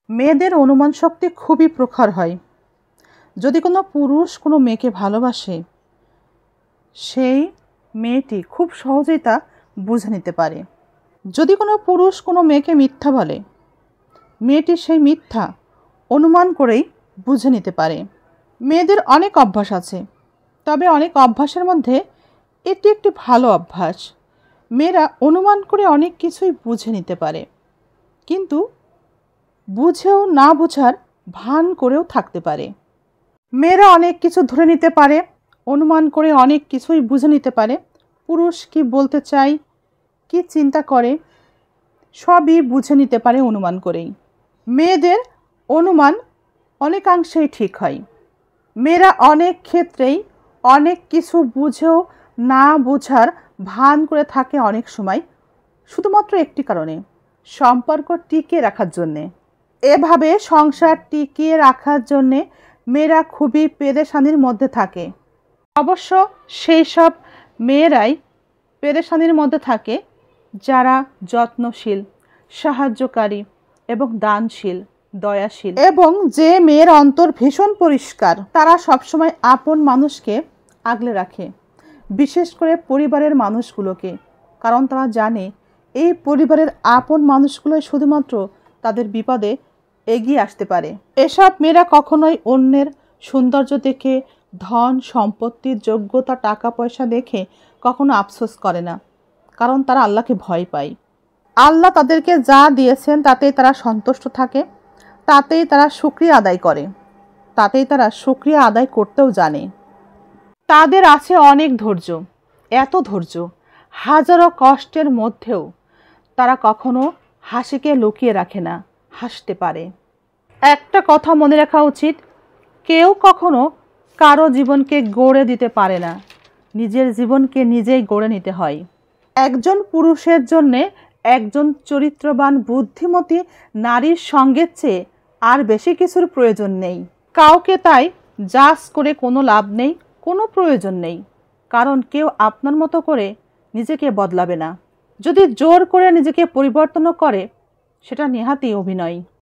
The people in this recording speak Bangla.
মেয়েদের অনুমান শক্তি খুবই প্রখর হয়। যদি কোনো পুরুষ কোনো মেয়েকে ভালোবাসে, সেই মেয়েটি খুব সহজেই তা বুঝে নিতে পারে। যদি কোনো পুরুষ কোনো মেয়েকে মিথ্যা বলে, মেয়েটি সেই মিথ্যা অনুমান করেই বুঝে নিতে পারে। মেয়েদের অনেক অভ্যাস আছে, তবে অনেক অভ্যাসের মধ্যে এটি একটি ভালো অভ্যাস। মেয়েরা অনুমান করে অনেক কিছুই বুঝে নিতে পারে, কিন্তু বুঝেও না বোঝার ভান করেও থাকতে পারে। মেয়েরা অনেক কিছু ধরে নিতে পারে, অনুমান করে অনেক কিছুই বুঝে নিতে পারে। পুরুষ কি বলতে চায়, কি চিন্তা করে, সবই বুঝে নিতে পারে অনুমান করেই। মেয়েদের অনুমান অনেকাংশেই ঠিক হয়। মেয়েরা অনেক ক্ষেত্রেই অনেক কিছু বুঝেও না বোঝার ভান করে থাকে অনেক সময়, শুধুমাত্র একটি কারণে, সম্পর্ক টিকিয়ে রাখার জন্যে। এভাবে সংসার টিকিয়ে রাখার জন্যে মেয়েরা খুবই পেরেশানির মধ্যে থাকে। অবশ্য সেই সব মেয়েরাই পেরেশানির মধ্যে থাকে যারা যত্নশীল, সাহায্যকারী এবং দানশীল, দয়াশীল, এবং যে মেয়ের অন্তর ভীষণ পরিষ্কার। তারা সবসময় আপন মানুষকে আগলে রাখে, বিশেষ করে পরিবারের মানুষগুলোকে, কারণ তারা জানে এই পরিবারের আপন মানুষগুলোই শুধুমাত্র তাদের বিপদে এগিয়ে আসতে পারে। এসব মেয়েরা কখনোই অন্যের সৌন্দর্য দেখে, ধন সম্পত্তির যোগ্যতা, টাকা পয়সা দেখে কখনো আফসোস করে না, কারণ তারা আল্লাহকে ভয় পায়। আল্লাহ তাদেরকে যা দিয়েছেন তাতেই তারা সন্তুষ্ট থাকে, তাতেই তারা শুকরিয়া আদায় করে, তাতেই তারা শুকরিয়া আদায় করতেও জানে। তাদের আছে অনেক ধৈর্য, এত ধৈর্য, হাজারো কষ্টের মধ্যেও তারা কখনো হাসিকে লুকিয়ে রাখে না, হাসতে পারে। একটা কথা মনে রাখা উচিত, কেউ কখনো কারো জীবনকে গড়ে দিতে পারে না, নিজের জীবনকে নিজেই গড়ে নিতে হয়। একজন পুরুষের জন্যে একজন চরিত্রবান বুদ্ধিমতী নারীর সঙ্গের চেয়ে আর বেশি কিছুর প্রয়োজন নেই। কাউকে তাই জাজ করে কোনো লাভ নেই, কোনো প্রয়োজন নেই, কারণ কেউ আপনার মতো করে নিজেকে বদলাবে না। যদি জোর করে নিজেকে পরিবর্তনও করে, সেটা নেহাতই অভিনয়।